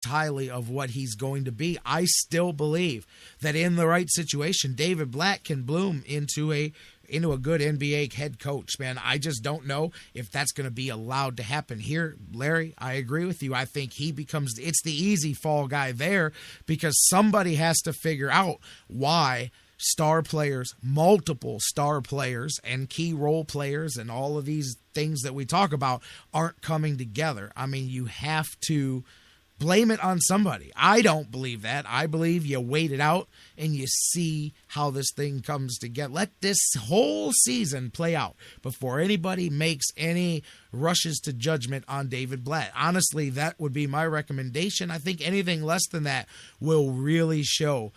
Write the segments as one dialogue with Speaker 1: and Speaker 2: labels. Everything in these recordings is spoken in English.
Speaker 1: highly of what he's going to be. I still believe that in the right situation, David Blatt can bloom into a good NBA head coach, man. I just don't know if that's going to be allowed to happen here. Larry, I agree with you. I think it's the easy fall guy there, because somebody has to figure out why star players, multiple star players and key role players and all of these things that we talk about aren't coming together. I mean, you have to blame it on somebody. I don't believe that. I believe you wait it out and you see how this thing comes together. Let this whole season play out before anybody makes any rushes to judgment on David Blatt. Honestly, that would be my recommendation. I think anything less than that will really show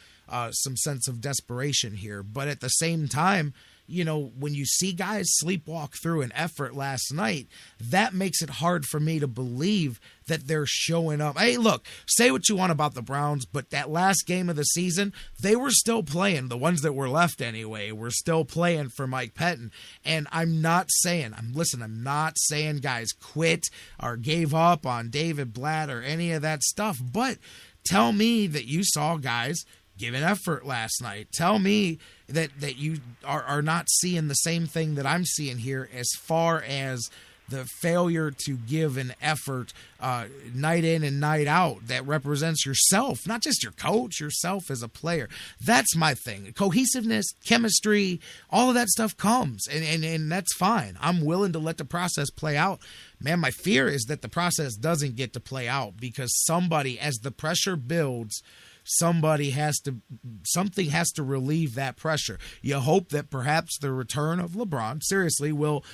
Speaker 1: some sense of desperation here. But at the same time, you know, when you see guys sleepwalk through an effort last night, that makes it hard for me to believe that they're showing up. Hey, look, say what you want about the Browns, but that last game of the season, they were still playing. The ones that were left anyway were still playing for Mike Pettin. And I'm not saying guys quit or gave up on David Blatt or any of that stuff, but tell me that you saw guys give an effort last night. Tell me that you are not seeing the same thing that I'm seeing here as far as the failure to give an effort night in and night out that represents yourself, not just your coach, yourself as a player. That's my thing. Cohesiveness, chemistry, all of that stuff comes, and that's fine. I'm willing to let the process play out. Man, my fear is that the process doesn't get to play out because somebody, as the pressure builds, something has to relieve that pressure. You hope that perhaps the return of LeBron seriously will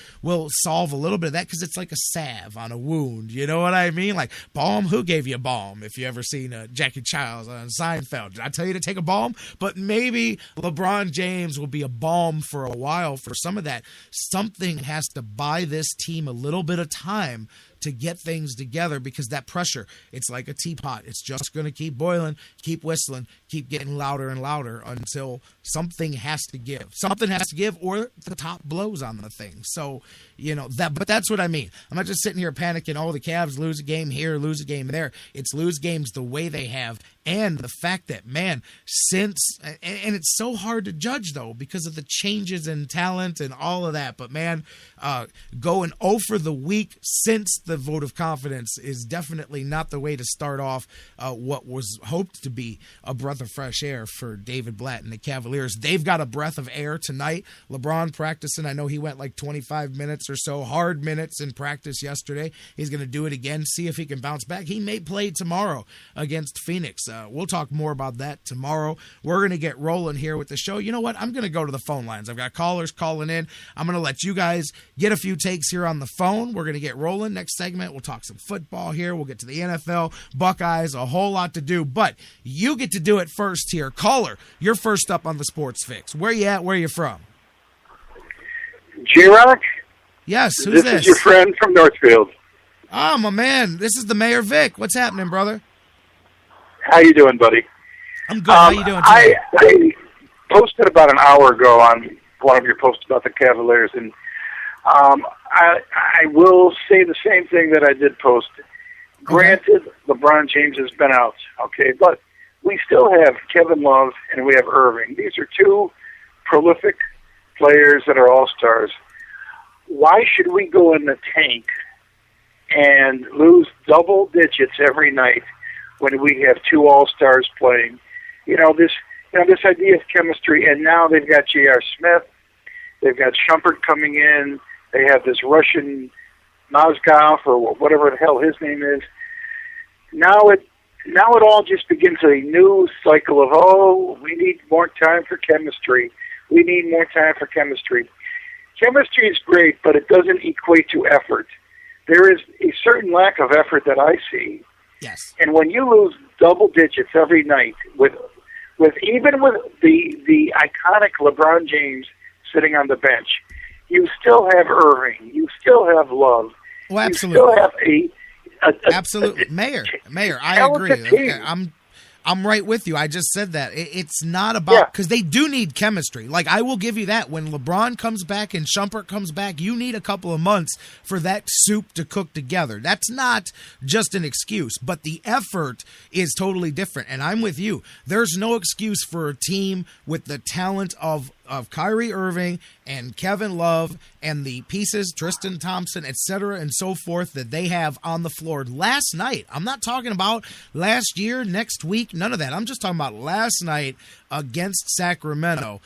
Speaker 1: solve a little bit of that, because it's like a salve on a wound. You know what I mean? Like balm. Who gave you a balm? If you ever seen Jackie Childs on Seinfeld, did I tell you to take a balm? But maybe LeBron James will be a balm for a while for some of that. Something has to buy this team a little bit of time to get things together, because that pressure, it's like a teapot. It's just going to keep boiling, keep whistling, keep getting louder and louder until something has to give. Something has to give, or the top blows on the thing. So, you know, but that's what I mean. I'm not just sitting here panicking, oh, the Cavs lose a game here, lose a game there. It's lose games the way they have. And the fact that, man, and it's so hard to judge, though, because of the changes in talent and all of that. But, man, going 0 for the week since the vote of confidence is definitely not the way to start off what was hoped to be a breath of fresh air for David Blatt and the Cavaliers. They've got a breath of air tonight. LeBron practicing. I know he went like 25 minutes or so, hard minutes in practice yesterday. He's going to do it again, see if he can bounce back. He may play tomorrow against Phoenix. We'll talk more about that tomorrow. We're going to get rolling here with the show. You know what? I'm going to go to the phone lines. I've got callers calling in. I'm going to let you guys get a few takes here on the phone. We're going to get rolling. Next segment, we'll talk some football here. We'll get to the NFL, Buckeyes, a whole lot to do. But you get to do it first here. Caller, you're first up on the Sports Fix. Where you at? Where you from?
Speaker 2: J-Rock?
Speaker 1: Yes, who's this?
Speaker 2: This is your friend from Northfield.
Speaker 1: Oh, my man. This is the Mayor Vic. What's happening, brother?
Speaker 2: How you doing, buddy?
Speaker 1: I'm good. How you doing today?
Speaker 2: I posted about an hour ago on one of your posts about the Cavaliers, and I will say the same thing that I did post. Granted, LeBron James has been out, okay, but we still have Kevin Love and we have Irving. These are two prolific players that are all-stars. Why should we go in the tank and lose double digits every night when we have two all-stars playing? This idea of chemistry, and now they've got J.R. Smith, they've got Shumpert coming in, they have this Russian Mozgov, or whatever the hell his name is. Now it all just begins a new cycle of, we need more time for chemistry. We need more time for chemistry. Chemistry is great, but it doesn't equate to effort. There is a certain lack of effort that I see.
Speaker 1: Yes.
Speaker 2: And when you lose double digits every night, with the iconic LeBron James sitting on the bench, you still have Irving, you still have Love,
Speaker 1: absolutely.
Speaker 2: You still have
Speaker 1: absolutely, Mayor, I agree. Okay, I'm right with you. I just said that. It's not about, because they do need chemistry. Like, I will give you that. When LeBron comes back and Shumpert comes back, you need a couple of months for that soup to cook together. That's not just an excuse, but the effort is totally different. And I'm with you. There's no excuse for a team with the talent of Kyrie Irving and Kevin Love and the pieces, Tristan Thompson, etc., and so forth, that they have on the floor last night. I'm not talking about last year, next week, none of that. I'm just talking about last night against Sacramento.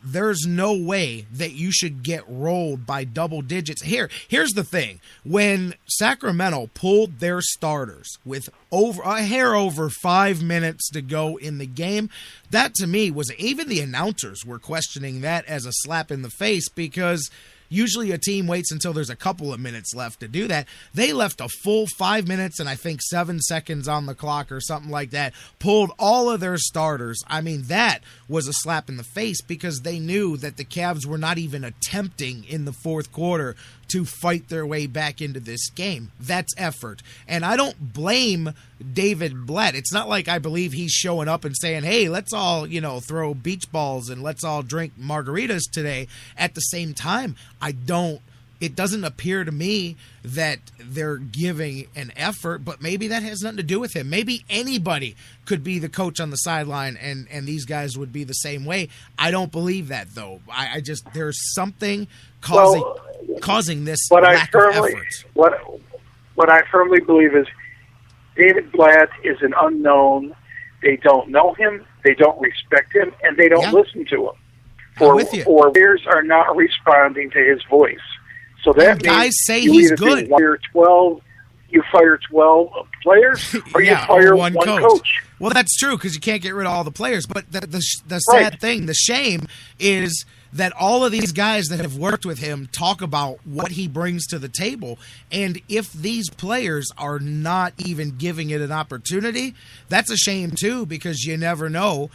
Speaker 1: There's no way that you should get rolled by double digits. Here's the thing. When Sacramento pulled their starters with a hair over 5 minutes to go in the game, that to me was, even the announcers were questioning that as a slap in the face, because usually a team waits until there's a couple of minutes left to do that. They left a full 5 minutes and I think 7 seconds on the clock or something like that, pulled all of their starters. I mean, that was a slap in the face, because they knew that the Cavs were not even attempting in the fourth quarter to fight their way back into this game. That's effort. And I don't blame David Blatt. It's not like I believe he's showing up and saying, hey, let's all, throw beach balls and let's all drink margaritas today. At the same time, it doesn't appear to me that they're giving an effort, but maybe that has nothing to do with him. Maybe anybody could be the coach on the sideline and these guys would be the same way. I don't believe that, though. I just, there's something causing this lack of effort.
Speaker 2: What I firmly believe is David Blatt is an unknown. They don't know him, they don't respect him, and they don't listen to him. Or players are not responding to his voice. So that means
Speaker 1: guys say he's good.
Speaker 2: You fire 12 players, or you fire one coach.
Speaker 1: Well, that's true, because you can't get rid of all the players. But the sad thing, the shame, is that all of these guys that have worked with him talk about what he brings to the table. And if these players are not even giving it an opportunity, that's a shame too, because you never know,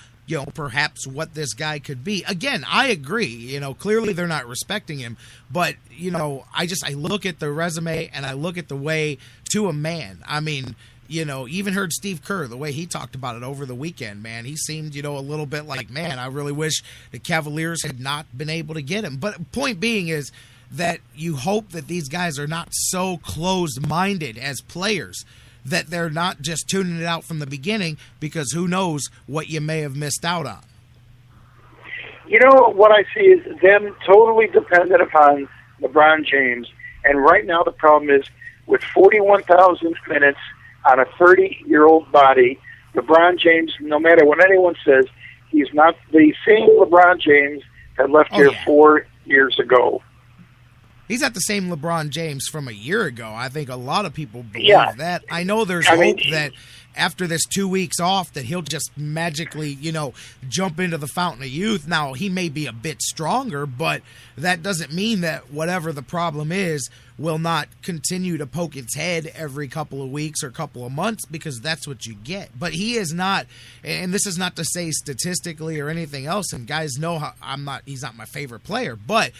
Speaker 1: perhaps what this guy could be. Again, I agree, clearly they're not respecting him, but, I look at the resume and I look at the way to a man. I mean, even heard Steve Kerr, the way he talked about it over the weekend, man. He seemed, a little bit like, man, I really wish the Cavaliers had not been able to get him. But point being is that you hope that these guys are not so closed-minded as players that they're not just tuning it out from the beginning, because who knows what you may have missed out on.
Speaker 2: What I see is them totally dependent upon LeBron James. And right now the problem is, with 41,000 minutes on a 30-year-old body, LeBron James, no matter what anyone says, he's not the same LeBron James that left here 4 years ago.
Speaker 1: He's not the same LeBron James from a year ago. I think a lot of people believe that. I know there's hope that after this 2 weeks off that he'll just magically, jump into the fountain of youth. Now, he may be a bit stronger, but that doesn't mean that whatever the problem is will not continue to poke its head every couple of weeks or couple of months, because that's what you get. But he is not, and this is not to say statistically or anything else, and guys know he's not my favorite player, but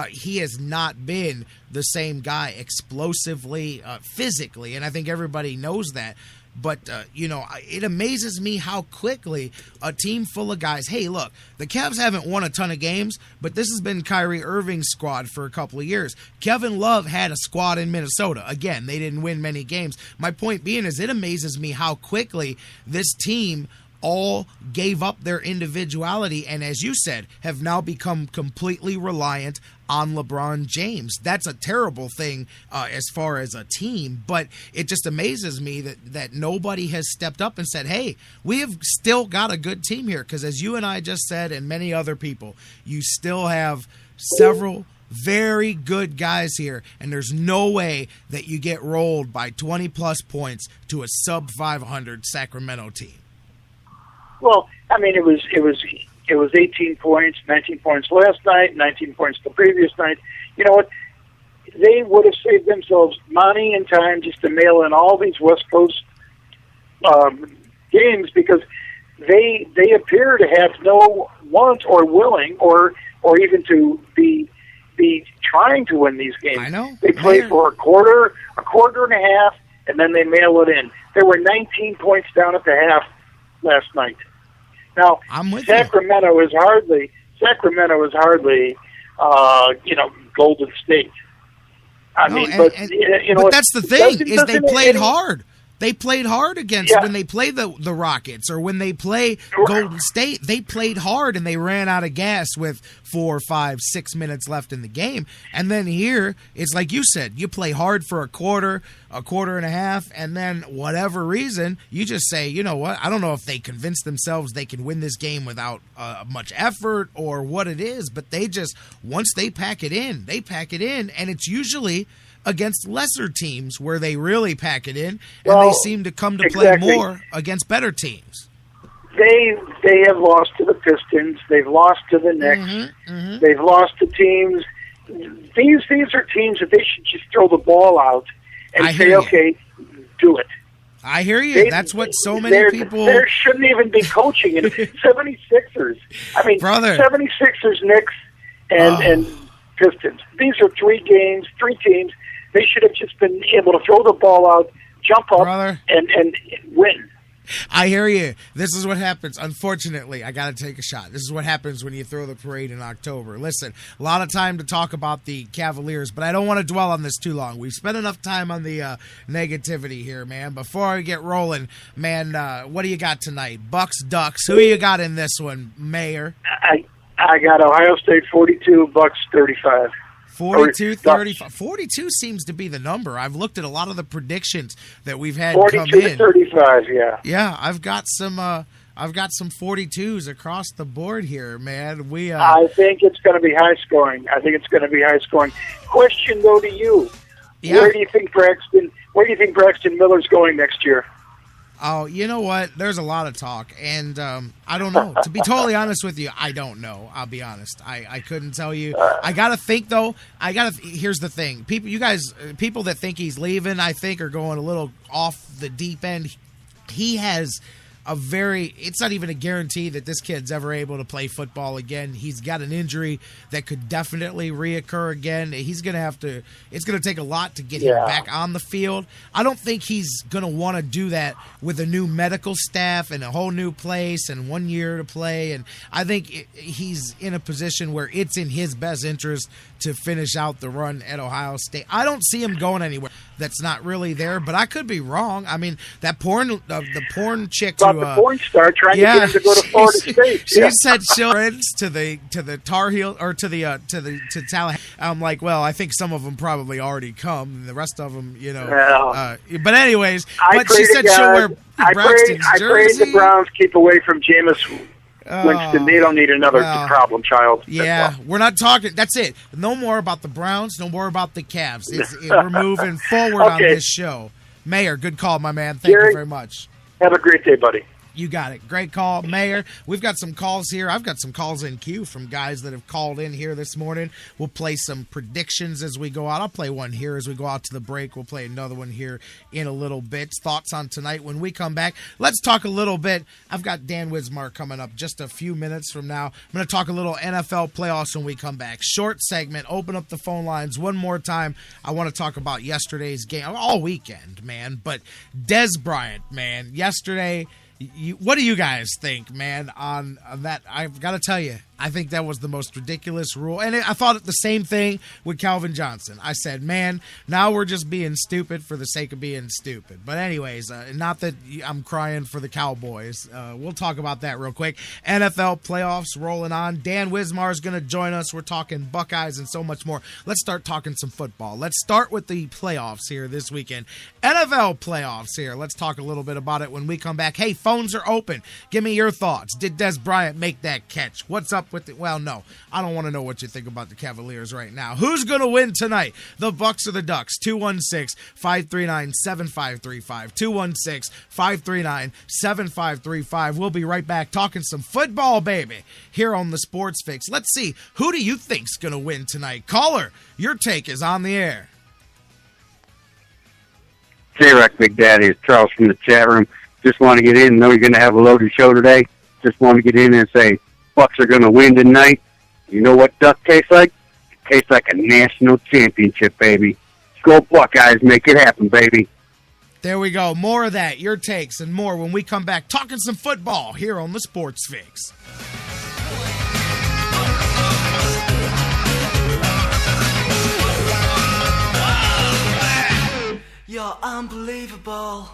Speaker 1: he has not been the same guy explosively, physically, and I think everybody knows that. But, it amazes me how quickly a team full of guys, hey, look, the Cavs haven't won a ton of games, but this has been Kyrie Irving's squad for a couple of years. Kevin Love had a squad in Minnesota. Again, they didn't win many games. My point being is, it amazes me how quickly this team all gave up their individuality and, as you said, have now become completely reliant on LeBron James. That's a terrible thing as far as a team, but it just amazes me that nobody has stepped up and said, hey, we have still got a good team here, because as you and I just said, and many other people, you still have several very good guys here, and there's no way that you get rolled by 20-plus points to a sub-500 Sacramento team.
Speaker 2: Well, I mean, it was 18 points, 19 points last night, 19 points the previous night. You know what? They would have saved themselves money and time just to mail in all these West Coast games, because they appear to have no want or willing or even to be trying to win these games.
Speaker 1: I know.
Speaker 2: They play for a quarter and a half, and then they mail it in. There were 19 points down at the half last night. Now,
Speaker 1: I'm with
Speaker 2: Sacramento is hardly Golden State.
Speaker 1: But that's the thing is they played hard. They played hard against when they play the Rockets or when they play Golden State. They played hard and they ran out of gas with 4, 5, 6 minutes left in the game. And then here, it's like you said, you play hard for a quarter and a half, and then whatever reason, you just say, you know what, I don't know if they convince themselves they can win this game without much effort or what it is, but they just, once they pack it in, and it's usually against lesser teams where they really pack it in, and they seem to come to play more against better teams.
Speaker 2: They have lost to the Pistons. They've lost to the Knicks. They've lost to teams. These are teams that they should just throw the ball out and say, okay, do it.
Speaker 1: I hear you. That's what so many people...
Speaker 2: There shouldn't even be coaching in 76ers. I mean,
Speaker 1: brother.
Speaker 2: 76ers, Knicks, and Pistons. These are three teams. They should have just been able to throw the ball out, jump up, and win.
Speaker 1: I hear you. This is what happens. Unfortunately, I got to take a shot. This is what happens when you throw the parade in October. Listen, a lot of time to talk about the Cavaliers, but I don't want to dwell on this too long. We've spent enough time on the negativity here, man. Before I get rolling, man, what do you got tonight? Bucks, Ducks. Who you got in this one, Mayor?
Speaker 2: I got Ohio State 42, Bucks 35.
Speaker 1: 42-35. 42 seems to be the number. I've looked at a lot of the predictions that we've had
Speaker 2: 42
Speaker 1: come in.
Speaker 2: 35, yeah.
Speaker 1: Yeah, I've got some 42s across the board here, man.
Speaker 2: I think it's going to be high scoring. Question though to you. Yeah. Where do you think Braxton Miller's going next year?
Speaker 1: Oh, you know what? There's a lot of talk, and I don't know. To be totally honest with you, I don't know. I'll be honest. I couldn't tell you. I got to think, though. Here's the thing. People that think he's leaving, I think, are going a little off the deep end. He has it's not even a guarantee that this kid's ever able to play football again. He's got an injury that could definitely reoccur again. It's going to take a lot to get him back on the field. I don't think he's going to want to do that with a new medical staff and a whole new place and 1 year to play. And I think he's in a position where it's in his best interest to finish out the run at Ohio State. I don't see him going anywhere that's not really there, but I could be wrong. I mean, the porn chick
Speaker 2: the porn star trying to get him to go to Florida State.
Speaker 1: She said she'll to the Tar Heel or to Tallahassee. I'm like, well, I think some of them probably already come, and the rest of them, but anyways, she said she'll wear Braxton's jersey.
Speaker 2: I pray the Browns keep away from Jameis Winston. They don't need another problem child.
Speaker 1: Yeah, we're not talking. That's it. No more about the Browns. No more about the Cavs. We're moving forward on this show. Mayor, good call, my man. Thank you very much.
Speaker 2: Have a great day, buddy.
Speaker 1: You got it. Great call, Mayor. We've got some calls here. I've got some calls in queue from guys that have called in here this morning. We'll play some predictions as we go out. I'll play one here as we go out to the break. We'll play another one here in a little bit. Thoughts on tonight when we come back. Let's talk a little bit. I've got Dan Wismar coming up just a few minutes from now. I'm going to talk a little NFL playoffs when we come back. Short segment. Open up the phone lines one more time. I want to talk about yesterday's game. All weekend, man. But Des Bryant, man. Yesterday... what do you guys think, man, on that? I've got to tell you, I think that was the most ridiculous rule. And I thought the same thing with Calvin Johnson. I said, man, now we're just being stupid for the sake of being stupid. But anyways, not that I'm crying for the Cowboys. We'll talk about that real quick. NFL playoffs rolling on. Dan Wismar is going to join us. We're talking Buckeyes and so much more. Let's start talking some football. Let's start with the playoffs here this weekend. NFL playoffs here. Let's talk a little bit about it when we come back. Hey, phones are open. Give me your thoughts. Did Des Bryant make that catch? What's up with it? Well, no. I don't want to know what you think about the Cavaliers right now. Who's going to win tonight? The Bucks or the Ducks? 216-539-7535. 216-539-7535. We'll be right back talking some football, baby, here on the Sports Fix. Let's see. Who do you think's going to win tonight? Caller, your take is on the air.
Speaker 3: J-Rock Big Daddy, it's Charles from the chat room. Just want to get in. Know you're going to have a loaded show today. Just want to get in and say, Bucks are going to win tonight. You know what duck tastes like? It tastes like a national championship, baby. Go Buckeyes, make it happen, baby.
Speaker 1: There we go. More of that, your takes, and more when we come back talking some football here on the Sports Fix.
Speaker 4: You're unbelievable.